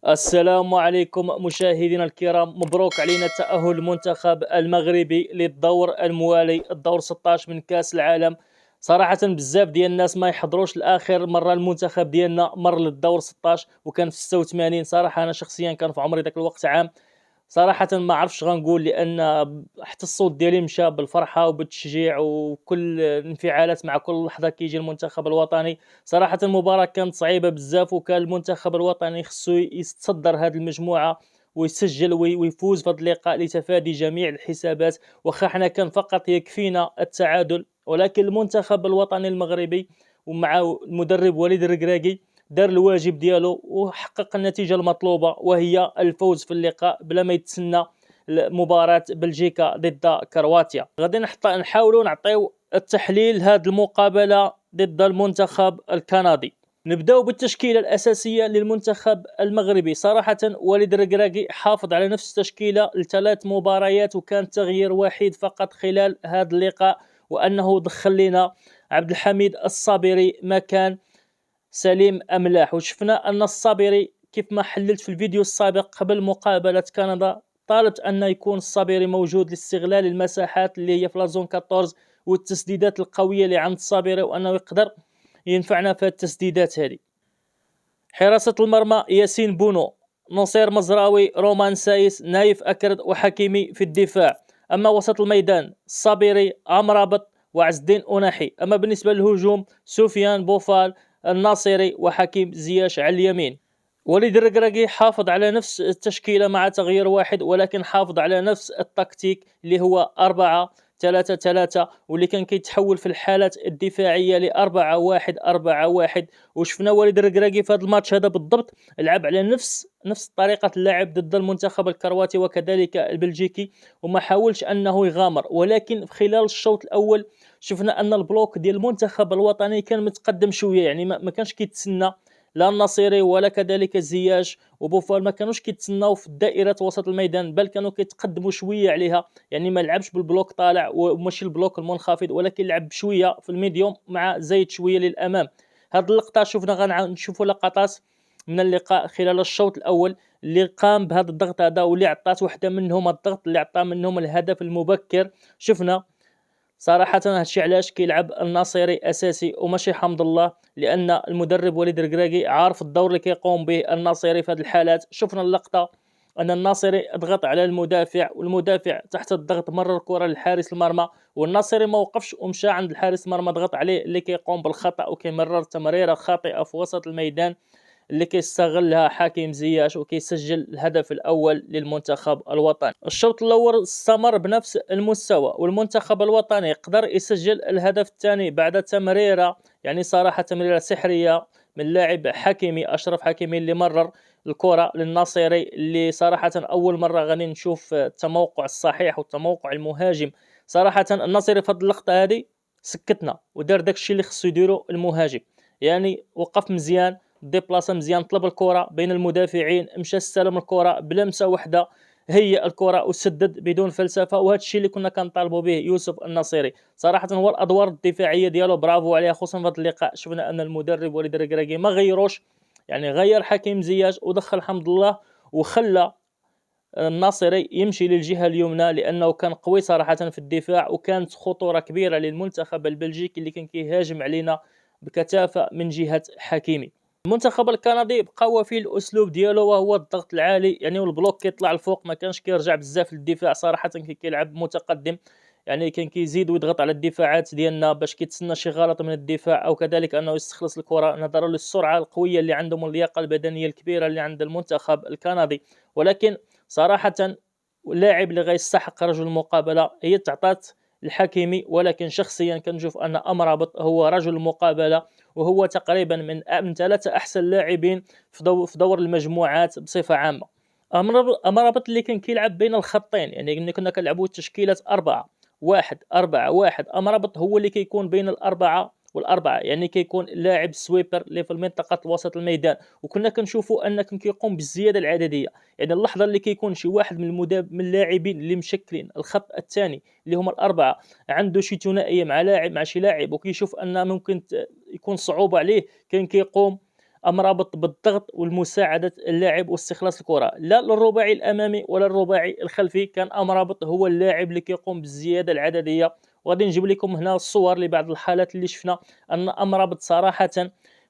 السلام عليكم مشاهدينا الكرام، مبروك علينا تأهل المنتخب المغربي للدور الموالي، الدور 16 من كأس العالم. صراحة بزاف ديال الناس ما يحضروش لآخر مرة المنتخب ديالنا مر للدور 16 وكان في 86. صراحة أنا شخصيا كان في عمري ذاك الوقت عام. صراحة ما عرفش غنقول، لأن حتى الصوت ديالي مشى بالفرحة وبالتشجيع وكل الانفعالات مع كل لحظة كيجي المنتخب الوطني. صراحة المباراة كانت صعيبة بزاف، وكان المنتخب الوطني خصو يتصدر هذه المجموعة ويسجل ويفوز في هذا اللقاء لتفادي جميع الحسابات. وخا حنا كان فقط يكفينا التعادل، ولكن المنتخب الوطني المغربي ومع المدرب وليد الركراكي دار الواجب ديالو وحقق النتيجة المطلوبة، وهي الفوز في اللقاء بلا ما يتسنى مباراة بلجيكا ضد كرواتيا. غادي نحاولوا نعطيو التحليل هذه المقابلة ضد المنتخب الكندي. نبداو بالتشكيلة الأساسية للمنتخب المغربي. صراحة وليد الركراكي حافظ على نفس التشكيلة لثلاث مباريات، وكان تغيير واحد فقط خلال هذا اللقاء، وأنه دخل لنا عبد الحميد الصابري مكان سليم أملاح. وشفنا أن الصابري كيف ما حللت في الفيديو السابق قبل مقابلة كندا، طالبت أن يكون الصابري موجود لاستغلال المساحات اللي هي في لازون 14 والتسديدات القوية اللي عند الصابري، وأنه يقدر ينفعنا في التسديدات هذه. حراسة المرمى ياسين بونو، نصير مزراوي، رومان سايس، نايف أكرد وحكيمي في الدفاع. أما وسط الميدان الصابري، أمرابط وعز الدين أناحي. أما بالنسبة للهجوم سفيان بوفال، الناصري وحكيم زياش على اليمين. وليد الركراكي حافظ على نفس التشكيلة مع تغيير واحد، ولكن حافظ على نفس التكتيك اللي هو 4-3-3، واللي كان كيتحول في الحالات الدفاعية ل 4-1-4-1. وشفنا وليد الركراكي في هذا الماتش هذا بالضبط لعب على نفس طريقة اللعب ضد المنتخب الكرواتي وكذلك البلجيكي، وما حاولش أنه يغامر. ولكن خلال الشوط الأول شفنا أن البلوك ديال المنتخب الوطني كان متقدم شوية، يعني ما كانش كيتسنى لا الناصري ولا كذلك زياش وبوفال، ما كانوش كيتسناو في دائرة وسط الميدان، بل كانوا كيتقدموا شوية عليها. يعني ما لعبش بالبلوك طالع وماشي البلوك المنخفض، ولكن لعب شوية في الميديوم مع زايد شوية للأمام. هذه اللقطة شفنا غنشوفوا لقطات من اللقاء خلال الشوط الأول اللي قام بهذا الضغط هذا، واللي عطات واحدة منهم الضغط اللي عطى منهم الهدف المبكر. شفنا صراحة هادشي علاش كيلعب الناصري أساسي وماشي حمد الله، لأن المدرب وليد الركراكي عارف الدور اللي كيقوم به الناصري في هذه الحالات. شفنا اللقطة أن الناصري ضغط على المدافع، والمدافع تحت الضغط مرر الكرة لحارس المرمى، والناصري ما وقفش ومشى عند الحارس المرمى ضغط عليه، اللي كيقوم بالخطأ وكيمرر تمريرة خاطئة في وسط الميدان اللي كيستغلها حكيم زياش وكيسجل الهدف الأول للمنتخب الوطني. الشوط الأول استمر بنفس المستوى، والمنتخب الوطني قدر يسجل الهدف الثاني بعد تمريرة، يعني صراحة تمريرة سحرية من لاعب حكيمي، أشرف حكيمي، اللي مرر الكرة للناصري، اللي صراحة أول مرة غادي نشوف التموقع الصحيح والتموقع المهاجم. صراحة الناصري في هذه اللقطة هذه سكتنا ودار داكشي اللي خصو يديرو المهاجم، يعني وقف مزيان، ديبلاصا مزيان، طلب الكرة بين المدافعين، مشى استلم الكرة بلمسة واحدة، هي الكرة وسدد بدون فلسفة. وهذا الشيء اللي كنا كنطالبوا به يوسف النصيري. صراحة هو الأدوار الدفاعية ديالو برافو عليها، خصوصا في هذا اللقاء شفنا أن المدرب وليد الركراكي ما غيروش، يعني غير حكيم زياش ودخل حمد الله، وخلى الناصري يمشي للجهة اليمنى، لأنه كان قوي صراحة في الدفاع، وكانت خطورة كبيرة للمنتخب البلجيكي اللي كان كيهاجم علينا بكثافة من جهة حكيمي. المنتخب الكندي بقى هو فيه الاسلوب ديالو، وهو الضغط العالي، يعني والبلوك كيطلع الفوق، ما كانش كيرجع بزاف للدفاع. صراحه كان كيلعب متقدم، يعني كان كيزيد ويضغط على الدفاعات ديالنا باش كيتسنى شي غلط من الدفاع، او كذلك انه يستخلص الكره نظرا للسرعه القويه اللي عندهم واللياقه البدنيه الكبيره اللي عند المنتخب الكندي. ولكن صراحه اللاعب اللي غيستحق رجل المقابله هي تعطات الحكيمي، ولكن شخصيا كنشوف ان امرابط هو رجل المقابله، وهو تقريبا من ثلاثة أحسن لاعبين في دور المجموعات بصفة عامة. أمرابط اللي كان كيلعب بين الخطين، يعني كنا كنلعبوا تشكيلة 4-1-4-1. أمرابط هو اللي كيكون بين الأربعة والأربعة، يعني كيكون لاعب سويبر اللي في المنطقة وسط الميدان، وكنا كنشوفوا أن كان كيقوم بالزيادة العددية. يعني اللحظة اللي كيكون شي واحد من اللاعبين اللي مشكلين الخط الثاني اللي هما الأربعة عنده شي ثنائية مع لاعب مع شي لاعب، وكيشوف أن ممكن يكون صعوبة عليه، كان كيقوم رابط بالضغط والمساعدة اللاعب واستخلاص الكرة، لا للرباعي الأمامي ولا الرباعي الخلفي. كان رابط هو اللاعب اللي كيقوم بالزيادة العددية. وغادي نجيب لكم هنا الصور لبعض الحالات اللي شفنا أن رابط صراحة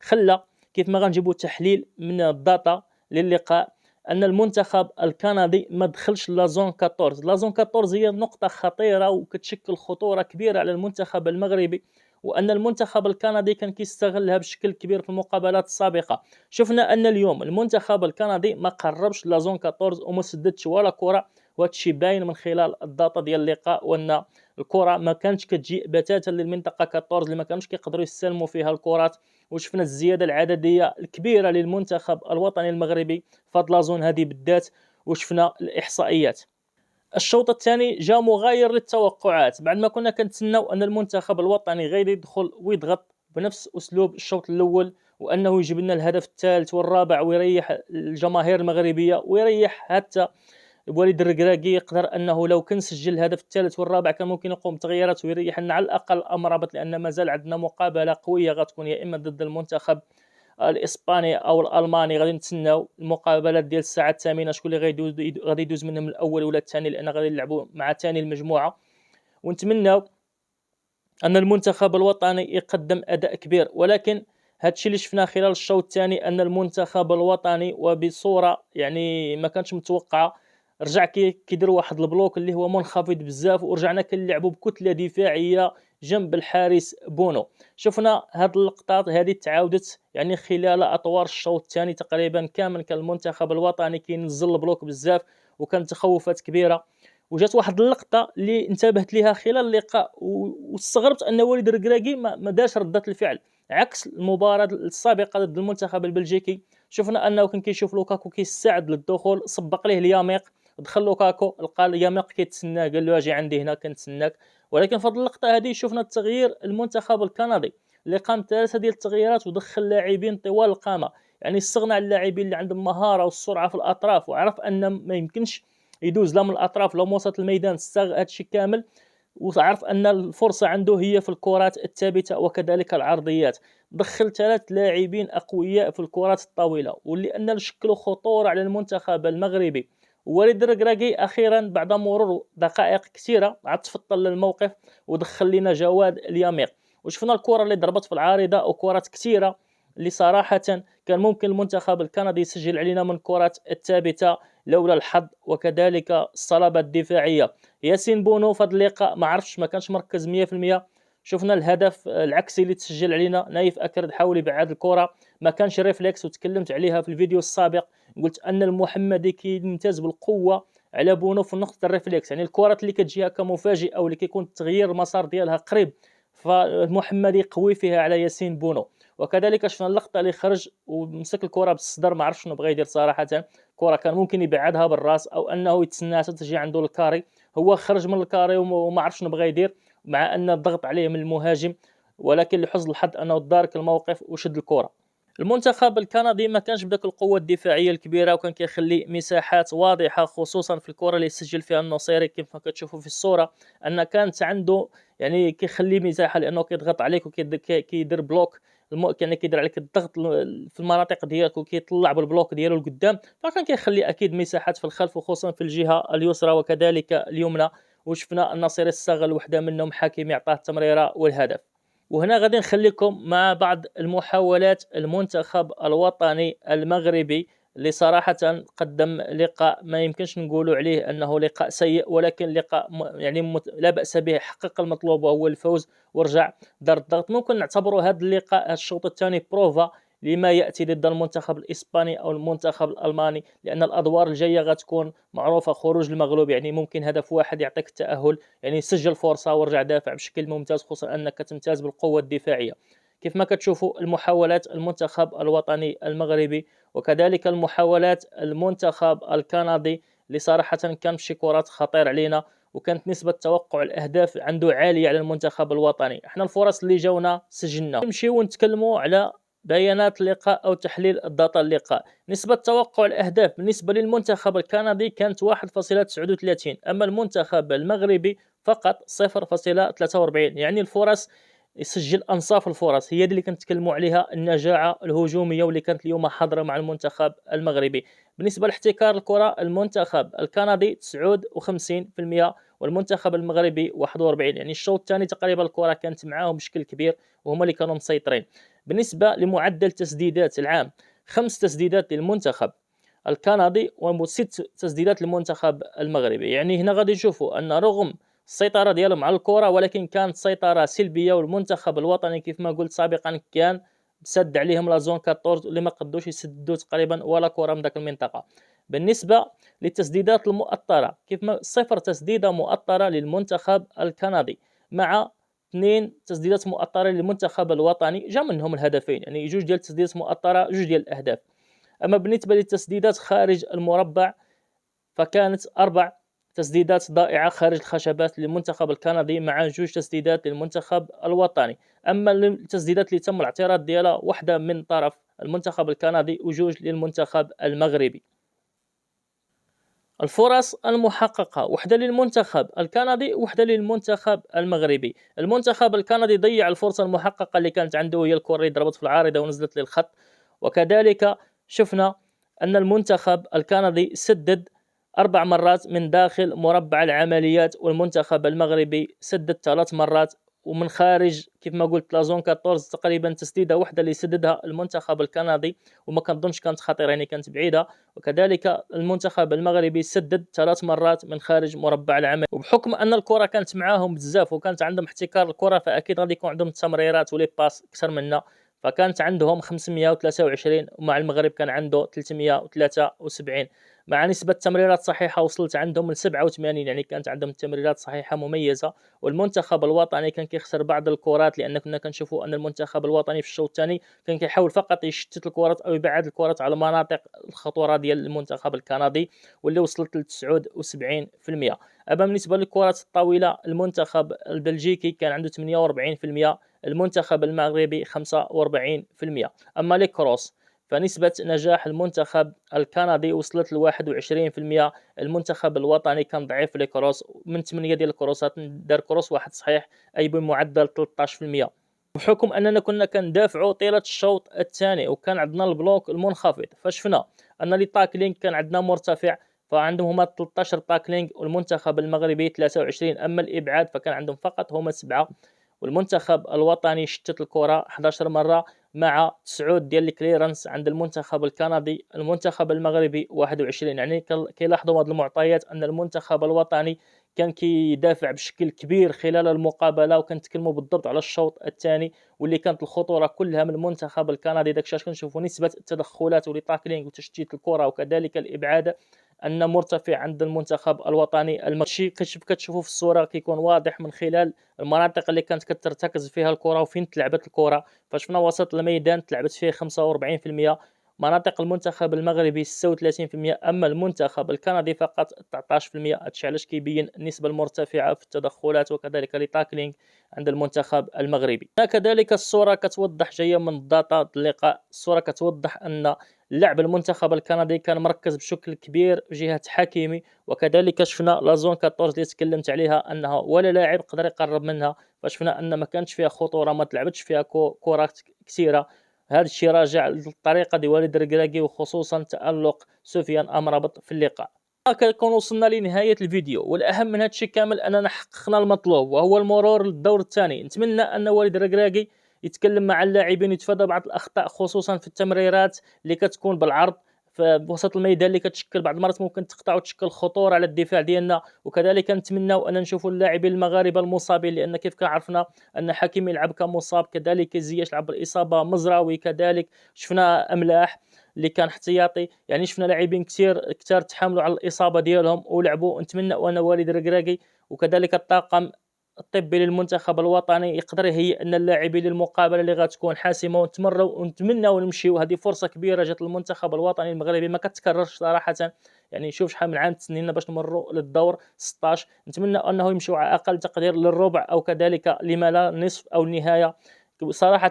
خلى، كيف ما غنجيبوا تحليل من الداتا للقاء، ان المنتخب الكندي ما دخلش لا زون 14. لا زون 14 هي نقطه خطيره وكتشكل خطوره كبيره على المنتخب المغربي، وان المنتخب الكندي كان كيستغلها بشكل كبير في المقابلات السابقه. شفنا ان اليوم المنتخب الكندي ما قربش لا زون 14 وما سددش ولا كره، وهادشي باين من خلال الداتا ديال اللقاء، وان الكره ما كانتش كتجي بتاتا للمنطقه 14 اللي ما كانوش كيقدروا يستلموا فيها الكرات. وشفنا الزياده العدديه الكبيره للمنتخب الوطني المغربي في هاد لازون هذه بالذات. وشفنا الاحصائيات. الشوط الثاني جاء مغاير للتوقعات، بعد ما كنا كنتسناو ان المنتخب الوطني غير يدخل ويضغط بنفس اسلوب الشوط الاول، وانه يجيب لنا الهدف الثالث والرابع ويريح الجماهير المغربيه ويريح حتى وليد الركراكي. يقدر انه لو كان سجل الهدف الثالث والرابع كان ممكن يقوم بتغييرات ويريح لنا على الاقل امرابط، لان مازال عندنا مقابله قويه غتكون يا اما ضد المنتخب الاسباني او الالماني. غادي نتسناو المقابلات ديال الساعه 8 شكون اللي غادي يدوز منهم الاول ولا الثاني، لان غادي يلعبوا مع ثاني المجموعه. ونتمناو ان المنتخب الوطني يقدم اداء كبير، ولكن هادشي اللي شفناه خلال الشوط الثاني ان المنتخب الوطني وبصوره يعني ما كانتش متوقعه رجع كيدير واحد البلوك اللي هو منخفض بزاف، ورجعنا كنلعبوا بكتله دفاعيه جنب الحارس بونو. شفنا هاد اللقطات هذه تعاودت يعني خلال اطوار الشوط الثاني تقريبا كامل. كان المنتخب الوطني كينزل البلوك بزاف وكانت تخوفات كبيره. وجات واحد اللقطه اللي انتبهت ليها خلال اللقاء واستغربت ان وليد الركراكي ما داش رده الفعل عكس المباراه السابقه ضد المنتخب البلجيكي. شفنا انه كان كيشوف لوكاكو كيستعد للدخول، سبق ليه الياميق، دخل لوكاكو لقى الياميق كيتسناه، قال له اجي عندي هنا كنتسناك. ولكن في هذه اللقطه هذه شفنا التغيير المنتخب الكندي اللي قام ثلاثه ديال التغييرات ودخل لاعبين طوال القامه، يعني استغنى عن اللاعبين اللي عندهم مهاره والسرعه في الاطراف، وعرف ان ما يمكنش يدوز لا من الاطراف لا من وسط الميدان، استغل هادشي كامل وعرف ان الفرصه عنده هي في الكرات الثابته وكذلك العرضيات. دخل ثلاث لاعبين اقوياء في الكرات الطويله واللي ان شكلوا خطوره على المنتخب المغربي. وليد الركراكي اخيرا بعد مرور دقائق كثيره عاد تفطن للموقف ودخل لنا جواد اليميق. وشفنا الكره اللي ضربت في العارضه وكرات كثيره اللي صراحه كان ممكن المنتخب الكندي يسجل علينا من كرات الثابته لولا الحظ وكذلك الصلابه الدفاعيه. ياسين بونو في هذا اللقاء ما عرفش، ما كانش مركز 100%. شفنا الهدف العكسي اللي تسجل علينا، نايف اكرد حاول يبعد الكره، ما كانش ريفلكس، وتكلمت عليها في الفيديو السابق. قلت ان المحمدي كيمتاز بالقوه على بونو في نقطه الريفلكس، يعني الكرات اللي كتجي هكا مفاجئه او اللي كيكون تغيير المسار ديالها قريب فالمحمدي قوي فيها على ياسين بونو. وكذلك شفنا اللقطه اللي خرج ومسك الكره بالصدر، ما عرفش شنو بغى يدير صراحه. كره كان ممكن يبعدها بالراس او انه يتسناها تجي عنده الكاري، هو خرج من الكاري وما عرف شنو بغى يدير مع ان الضغط عليه من المهاجم، ولكن لحسن الحظ انه دارك الموقف وشد الكره. المنتخب الكندي ما كانش بداك القوه الدفاعيه الكبيره وكان كيخلي مساحات واضحه، خصوصا في الكره اللي سجل فيها النصيري كيف ما كتشوفوا في الصوره ان كانت عنده يعني كيخلي مساحه لانه كيضغط عليك وكيدير بلوك يعني كيدير عليك الضغط في المناطق ديالك وكيطلع بالبلوك ديالو لقدام، فكان كيخلي اكيد مساحات في الخلف وخصوصا في الجهه اليسرى وكذلك اليمنى. وشفنا النصيري استغل وحده منهم، حكيمي عطاه التمريره والهدف. وهنا غادي نخليكم مع بعض المحاولات المنتخب الوطني المغربي اللي صراحة قدم لقاء ما يمكنش نقولوا عليه أنه لقاء سيء، ولكن لقاء يعني لا بأس به، حقق المطلوب وهو الفوز ورجع دار الضغط. ممكن نعتبروا هذا اللقاء هذا الشوط الثاني بروفا لما يأتي ضد المنتخب الإسباني أو المنتخب الألماني، لأن الأدوار الجاية غتكون معروفة، خروج المغلوب يعني ممكن هدف واحد يعطيك التأهل، يعني سجل فرصة ورجع دافع بشكل ممتاز، خصوصا أنك تمتاز بالقوة الدفاعية. كيف ما كتشوفوا المحاولات المنتخب الوطني المغربي وكذلك المحاولات المنتخب الكندي اللي صراحة كان في كرات خطير علينا، وكانت نسبة توقع الأهداف عنده عالية على المنتخب الوطني. احنا الفرص اللي جاونا سجلنا. نمشيو ونتكلموا على بيانات اللقاء أو تحليل الداتا اللقاء. نسبة توقع الأهداف بالنسبة للمنتخب الكندي كانت 1.39، أما المنتخب المغربي فقط 0.43. يعني الفرص يسجل انصاف الفرص. هي دي اللي كنتكلموا عليها، النجاعه الهجوميه واللي كانت اليوم حاضره مع المنتخب المغربي. بالنسبه لاحتكار الكره، المنتخب الكندي 59% والمنتخب المغربي 41. يعني الشوط الثاني تقريبا الكره كانت معاهم بشكل كبير وهما اللي كانوا مسيطرين. بالنسبه لمعدل تسديدات العام، 5 تسديدات للمنتخب الكندي و6 تسديدات للمنتخب المغربي. يعني هنا غادي نشوفوا ان رغم السيطره ديالهم على الكره ولكن كانت سيطره سلبيه، والمنتخب الوطني كيف ما قلت سابقا كان سد عليهم لا زون 14 اللي ما قدوش يسددوا تقريبا ولا كره من ذاك المنطقه. بالنسبه للتسديدات المؤطره، كيف ما 0 تسديده مؤطره للمنتخب الكندي مع 2 تسديدات مؤطره للمنتخب الوطني، جا منهم الهدفين، يعني جوج ديال التسديدات مؤطره، جوج ديال الاهداف. اما بالنسبه للتسديدات خارج المربع فكانت 4 تسديدات ضائعة خارج الخشبات للمنتخب الكندي مع 2 تسديدات للمنتخب الوطني. أما التسديدات اللي تم الاعتراض ديالها، واحدة من طرف المنتخب الكندي وجوج للمنتخب المغربي. الفرص المحققة، وحدة للمنتخب الكندي وحدة للمنتخب المغربي. المنتخب الكندي ضيع الفرصة المحققة اللي كانت عنده، هي الكرة اللي ضربت في العارضة ونزلت للخط. وكذلك شفنا أن المنتخب الكندي سدد 4 مرات من داخل مربع العمليات، والمنتخب المغربي سدد 3 مرات ومن خارج كيف ما قلت لا زون 14. تقريبا تسديده واحده اللي سددها المنتخب الكندي وما كنظنش كانت خطيره، يعني كانت بعيده. وكذلك المنتخب المغربي سدد 3 مرات من خارج مربع العمل. وبحكم ان الكره كانت معاهم بزاف وكانت عندهم احتكار الكره، فاكيد غادي يكون عندهم التمريرات ولي باس اكثر منا، فكانت عندهم 523 ومع المغرب كان عنده 373. مع نسبة تمريرات صحيحة وصلت عندهم ل 87، يعني كانت عندهم تمريرات صحيحة مميزة. والمنتخب الوطني كان كيخسر بعض الكرات، لأن كنا كنشوفوا أن المنتخب الوطني في الشوط الثاني كان كيحاول فقط يشتت الكرات أو يبعد الكرات على مناطق الخطورة ديال المنتخب الكندي، واللي وصلت ل 79%. أما بالنسبة للكرات الطويلة، المنتخب البلجيكي كان عنده 48%، المنتخب المغربي 45%. أما لي كروس فنسبة نجاح المنتخب الكندي وصلت ل 21%. المنتخب الوطني كان ضعيف في الكروس، من 8 ديال الكروسات دار كروس واحد صحيح، أي بمعدل 13%. بحكم أننا كنا كندافعوا طيلة الشوط الثاني وكان عندنا البلوك المنخفض، فشفنا أن لي تاكلينغ كان عندنا مرتفع، فعندهم هما 13 تاكلينغ والمنتخب المغربي 23. أما الإبعاد فكان عندهم فقط هما 7، والمنتخب الوطني شتت الكرة 11 مرة مع 9 ديال الكليرنس عند المنتخب الكندي. المنتخب المغربي 21. يعني كيلاحظوا هذه المعطيات ان المنتخب الوطني كان كيدافع بشكل كبير خلال المقابله، وكنتكلموا بالضبط على الشوط الثاني واللي كانت الخطوره كلها من المنتخب الكندي. داكشي كنشوفوا نسبه التدخلات ولي وتشتيت الكره وكذلك الابعاد ان مرتفع عند المنتخب الوطني المغربي. كتشوفوا في الصوره كيكون واضح من خلال المناطق اللي كانت كترتكز فيها الكره وفين تلعبت الكره. فشفنا وسط الميدان تلعبت فيه 45%، مناطق المنتخب المغربي 36%، اما المنتخب الكندي فقط 19%. هادشي علاش كيبين النسبه المرتفعه في التدخلات وكذلك التاكلينغ عند المنتخب المغربي. كذلك الصوره كتوضح جايه من الداتا اللقاء، الصوره كتوضح ان لعب المنتخب الكندي كان مركز بشكل كبير جهه حكيمي، وكذلك شفنا لا زون 14 اللي تكلمت عليها انها ولا لاعب قدر يقرب منها، فشفنا ان ما كانتش فيها خطوره، ما تلعبتش فيها كرات كثيره. هذا الشيء راجع للطريقه ديال وليد الركراكي وخصوصا تالق سفيان امرابط في اللقاء. كنكون وصلنا لنهايه الفيديو، والاهم من هذا الشيء كامل اننا حققنا المطلوب وهو المرور للدور الثاني. نتمنى ان وليد الركراكي يتكلم مع اللاعبين يتفادى بعض الاخطاء خصوصا في التمريرات اللي كتكون بالعرض في وسط الميدان، اللي كتشكل بعض المرات ممكن تقطع وتشكل خطوره على الدفاع ديالنا. وكذلك نتمناو ان نشوفوا اللاعبين المغاربه المصابين، لان كيف كعرفنا ان حكيمي يلعب كمصاب، كذلك زياش لعب بالاصابه، مزراوي كذلك، شفنا املاح اللي كان احتياطي. يعني شفنا لاعبين كثار تحاملوا على الاصابه ديالهم ولعبوا. نتمنى ان والد الركراكي وكذلك الطاقم الطبي للمنتخب الوطني يقدر يهيئ لنا اللاعبين للمقابله اللي غتكون حاسمه، ونتمنوا نمشيو. هذه فرصه كبيره جات للمنتخب الوطني المغربي ما كتكررش صراحه. يعني شوف شحال من عام تسنينا باش نمروا للدور 16. نتمنى انه يمشيو على اقل تقدير للربع او كذلك لما لا نصف او النهايه. صراحه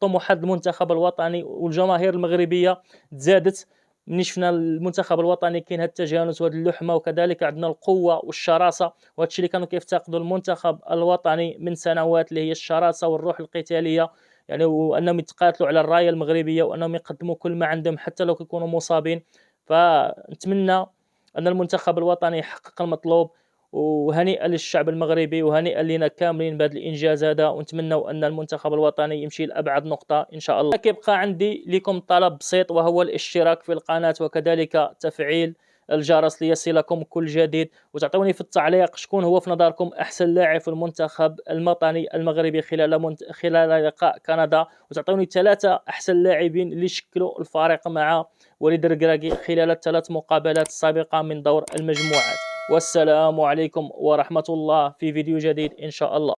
طموحات المنتخب الوطني والجماهير المغربيه تزادت ملي شفنا المنتخب الوطني كاين هاد التجانس وهاد اللحمه، وكذلك عندنا القوه والشراسه، وهذا الشيء اللي كانوا كيفتقدوا المنتخب الوطني من سنوات، اللي هي الشراسه والروح القتاليه، يعني وانهم يتقاتلوا على الرايه المغربيه، وانهم يقدموا كل ما عندهم حتى لو كيكونوا مصابين. فنتمنى ان المنتخب الوطني يحقق المطلوب، وهنيئا للشعب المغربي وهنيئا لنا كاملين بهذا الانجاز هذا، ونتمنوا ان المنتخب الوطني يمشي لابعد نقطه ان شاء الله. كيبقى عندي لكم طلب بسيط، وهو الاشتراك في القناه، وكذلك تفعيل الجرس ليصلكم كل جديد، وتعطوني في التعليق شكون هو في نظركم احسن لاعب في المنتخب الوطني المغربي خلال لقاء كندا، وتعطوني 3 احسن لاعبين اللي شكلوا الفريق مع وليد الركراكي خلال ال3 مقابلات السابقه من دور المجموعات. والسلام عليكم ورحمة الله، في فيديو جديد إن شاء الله.